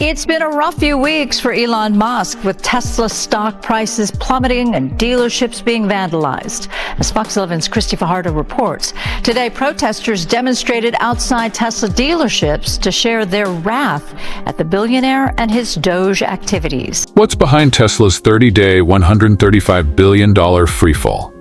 It's been a rough few weeks for Elon Musk, with Tesla stock prices plummeting and dealerships being vandalized. As Fox 11's Christy Fajardo reports, today protesters demonstrated outside Tesla dealerships to share their wrath at the billionaire and his Doge activities. What's behind Tesla's 30-day, $135 billion freefall?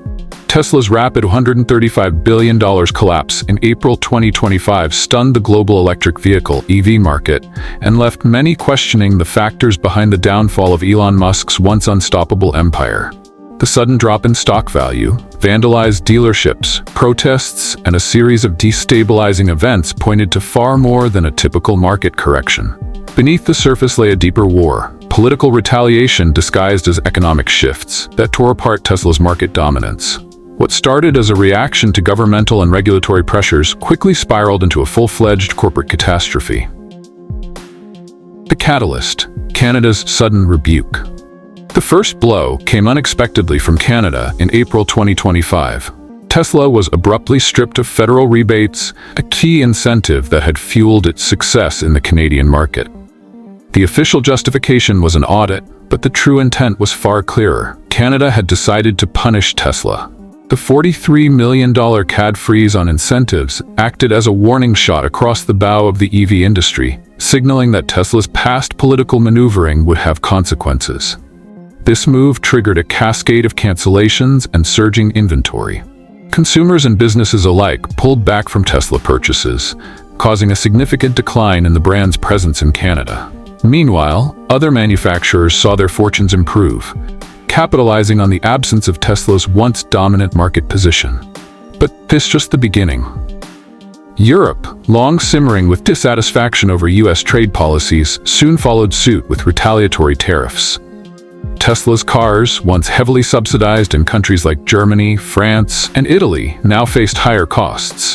Tesla's rapid $135 billion collapse in April 2025 stunned the global electric vehicle (EV) market and left many questioning the factors behind the downfall of Elon Musk's once unstoppable empire. The sudden drop in stock value, vandalized dealerships, protests, and a series of destabilizing events pointed to far more than a typical market correction. Beneath the surface lay a deeper war, political retaliation disguised as economic shifts that tore apart Tesla's market dominance. What started as a reaction to governmental and regulatory pressures quickly spiraled into a full-fledged corporate catastrophe. The catalyst: Canada's sudden rebuke. The first blow came unexpectedly from Canada in April 2025. Tesla was abruptly stripped of federal rebates, a key incentive that had fueled its success in the Canadian market. The official justification was an audit, but the true intent was far clearer. Canada had decided to punish Tesla. The $43 million CAD freeze on incentives acted as a warning shot across the bow of the EV industry, signaling that Tesla's past political maneuvering would have consequences. This move triggered a cascade of cancellations and surging inventory. Consumers and businesses alike pulled back from Tesla purchases, causing a significant decline in the brand's presence in Canada. Meanwhile, other manufacturers saw their fortunes improve, capitalizing on the absence of Tesla's once dominant market position. But this just the beginning. Europe, long simmering with dissatisfaction over US trade policies, soon followed suit with retaliatory tariffs. Tesla's cars, once heavily subsidized in countries like Germany, France, and Italy, now faced higher costs.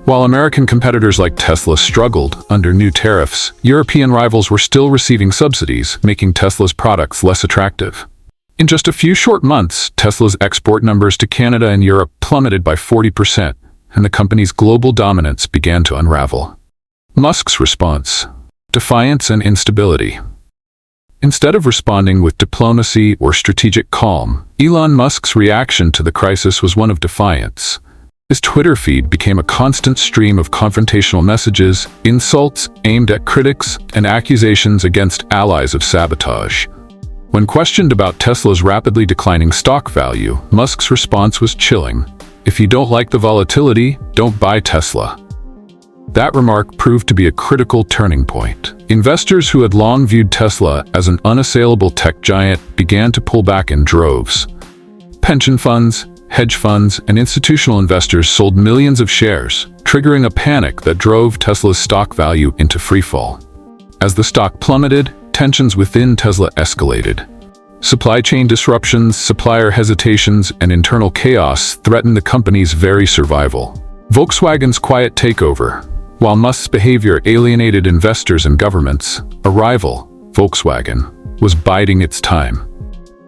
While American competitors like Tesla struggled under new tariffs, European rivals were still receiving subsidies, making Tesla's products less attractive. In just a few short months, Tesla's export numbers to Canada and Europe plummeted by 40%, and the company's global dominance began to unravel. Musk's response: defiance and instability. Instead of responding with diplomacy or strategic calm, Elon Musk's reaction to the crisis was one of defiance. His Twitter feed became a constant stream of confrontational messages, insults aimed at critics, and accusations against allies of sabotage. When questioned about Tesla's rapidly declining stock value, Musk's response was chilling: "If you don't like the volatility, don't buy Tesla." That remark proved to be a critical turning point. Investors who had long viewed Tesla as an unassailable tech giant began to pull back in droves. Pension funds, hedge funds, and institutional investors sold millions of shares, triggering a panic that drove Tesla's stock value into freefall. As the stock plummeted, tensions within Tesla escalated. Supply chain disruptions, supplier hesitations, and internal chaos threatened the company's very survival. Volkswagen's quiet takeover. While Musk's behavior alienated investors and governments, a rival, Volkswagen, was biding its time.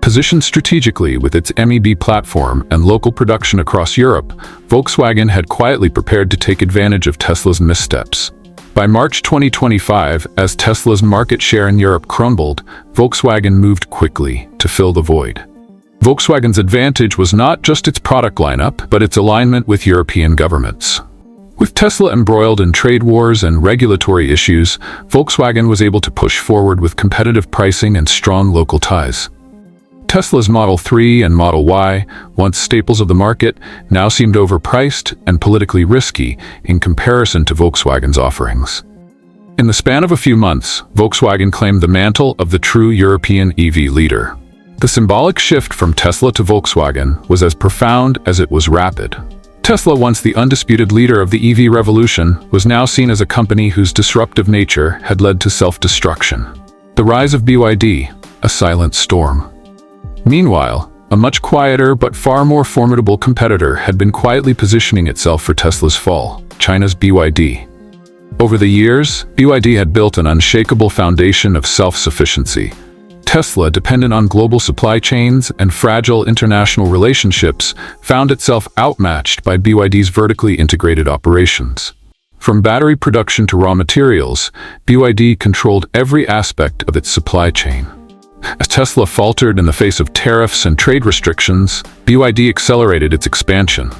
Positioned strategically with its MEB platform and local production across Europe, Volkswagen had quietly prepared to take advantage of Tesla's missteps. By March 2025, as Tesla's market share in Europe crumbled, Volkswagen moved quickly to fill the void. Volkswagen's advantage was not just its product lineup, but its alignment with European governments. With Tesla embroiled in trade wars and regulatory issues, Volkswagen was able to push forward with competitive pricing and strong local ties. Tesla's Model 3 and Model Y, once staples of the market, now seemed overpriced and politically risky in comparison to Volkswagen's offerings. In the span of a few months, Volkswagen claimed the mantle of the true European EV leader. The symbolic shift from Tesla to Volkswagen was as profound as it was rapid. Tesla, once the undisputed leader of the EV revolution, was now seen as a company whose disruptive nature had led to self-destruction. The rise of BYD, a silent storm. Meanwhile, a much quieter but far more formidable competitor had been quietly positioning itself for Tesla's fall: China's BYD. Over the years, BYD had built an unshakable foundation of self-sufficiency. Tesla, dependent on global supply chains and fragile international relationships, found itself outmatched by BYD's vertically integrated operations. From battery production to raw materials, BYD controlled every aspect of its supply chain. As Tesla faltered in the face of tariffs and trade restrictions, BYD accelerated its expansion.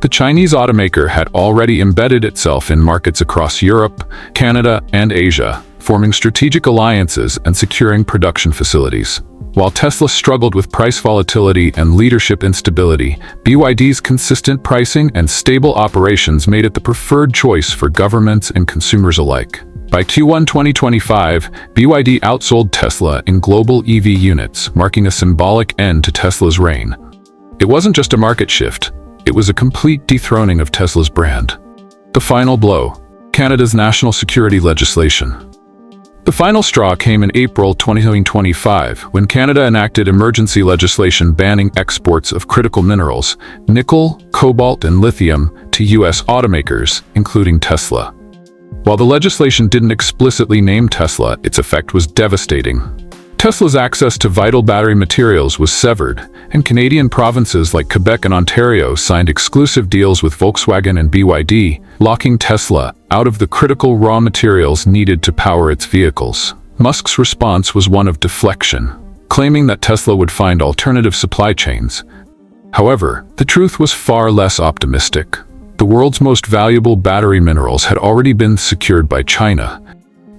The Chinese automaker had already embedded itself in markets across Europe, Canada, and Asia, forming strategic alliances and securing production facilities. While Tesla struggled with price volatility and leadership instability, BYD's consistent pricing and stable operations made it the preferred choice for governments and consumers alike. By Q1 2025, BYD outsold Tesla in global EV units, marking a symbolic end to Tesla's reign. It wasn't just a market shift, it was a complete dethroning of Tesla's brand. The final blow: Canada's national security legislation. The final straw came in April 2025, when Canada enacted emergency legislation banning exports of critical minerals, nickel, cobalt, and lithium, to U.S. automakers, including Tesla. While the legislation didn't explicitly name Tesla, its effect was devastating. Tesla's access to vital battery materials was severed, and Canadian provinces like Quebec and Ontario signed exclusive deals with Volkswagen and BYD, locking Tesla out of the critical raw materials needed to power its vehicles. Musk's response was one of deflection, claiming that Tesla would find alternative supply chains. However, the truth was far less optimistic. The world's most valuable battery minerals had already been secured by China,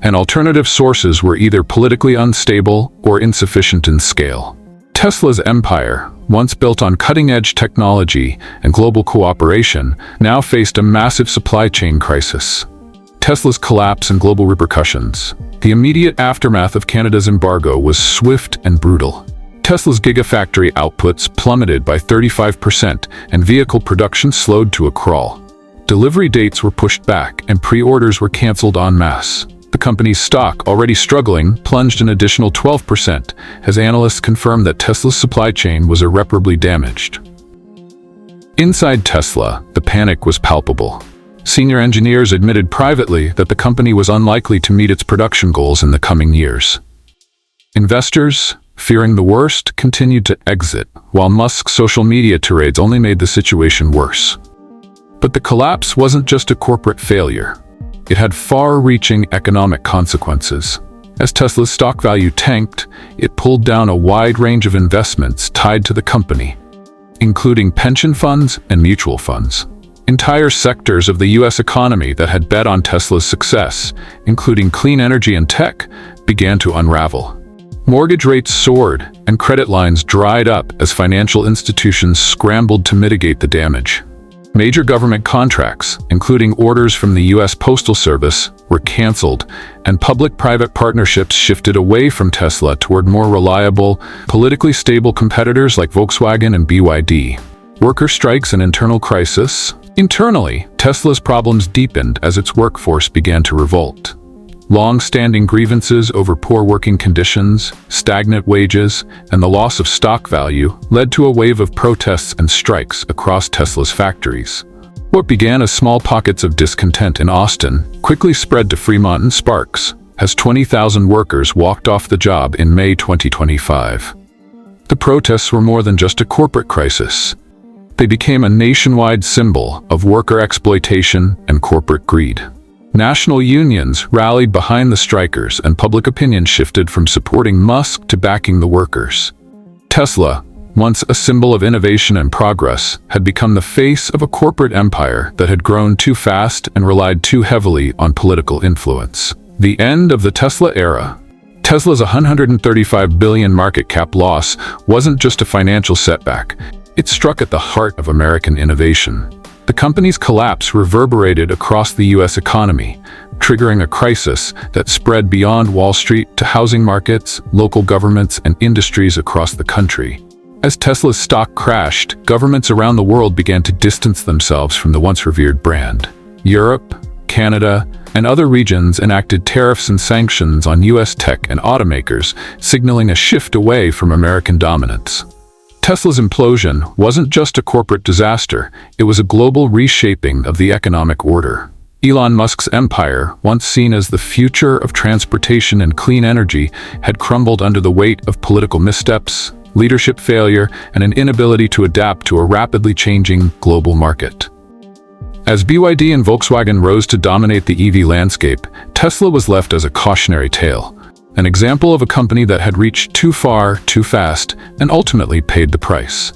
and alternative sources were either politically unstable or insufficient in scale. Tesla's empire, once built on cutting-edge technology and global cooperation, now faced a massive supply chain crisis. Tesla's collapse and global repercussions. The immediate aftermath of Canada's embargo was swift and brutal. Tesla's gigafactory outputs plummeted by 35%, and vehicle production slowed to a crawl. Delivery dates were pushed back, and pre-orders were canceled en masse. The company's stock, already struggling, plunged an additional 12%, as analysts confirmed that Tesla's supply chain was irreparably damaged. Inside Tesla, the panic was palpable. Senior engineers admitted privately that the company was unlikely to meet its production goals in the coming years. Investors, fearing the worst, continued to exit, while Musk's social media tirades only made the situation worse. But the collapse wasn't just a corporate failure. It had far-reaching economic consequences. As Tesla's stock value tanked, it pulled down a wide range of investments tied to the company, including pension funds and mutual funds. Entire sectors of the U.S. economy that had bet on Tesla's success, including clean energy and tech, began to unravel. Mortgage rates soared, and credit lines dried up as financial institutions scrambled to mitigate the damage. Major government contracts, including orders from the U.S. Postal Service, were canceled, and public-private partnerships shifted away from Tesla toward more reliable, politically stable competitors like Volkswagen and BYD. Worker strikes and internal crisis. Internally, Tesla's problems deepened as its workforce began to revolt. Long-standing grievances over poor working conditions, stagnant wages, and the loss of stock value led to a wave of protests and strikes across Tesla's factories. What began as small pockets of discontent in Austin quickly spread to Fremont and Sparks, as 20,000 workers walked off the job in May 2025. The protests were more than just a corporate crisis. They became a nationwide symbol of worker exploitation and corporate greed. National unions rallied behind the strikers, and public opinion shifted from supporting Musk to backing the workers. Tesla, once a symbol of innovation and progress, had become the face of a corporate empire that had grown too fast and relied too heavily on political influence. The end of the Tesla era. Tesla's $135 billion market cap loss wasn't just a financial setback. It struck at the heart of American innovation. The company's collapse reverberated across the U.S. economy, triggering a crisis that spread beyond Wall Street to housing markets, local governments, and industries across the country. As Tesla's stock crashed, governments around the world began to distance themselves from the once revered brand. Europe, Canada, and other regions enacted tariffs and sanctions on U.S. tech and automakers, signaling a shift away from American dominance. Tesla's implosion wasn't just a corporate disaster, it was a global reshaping of the economic order. Elon Musk's empire, once seen as the future of transportation and clean energy, had crumbled under the weight of political missteps, leadership failure, and an inability to adapt to a rapidly changing global market. As BYD and Volkswagen rose to dominate the EV landscape, Tesla was left as a cautionary tale, an example of a company that had reached too far, too fast, and ultimately paid the price.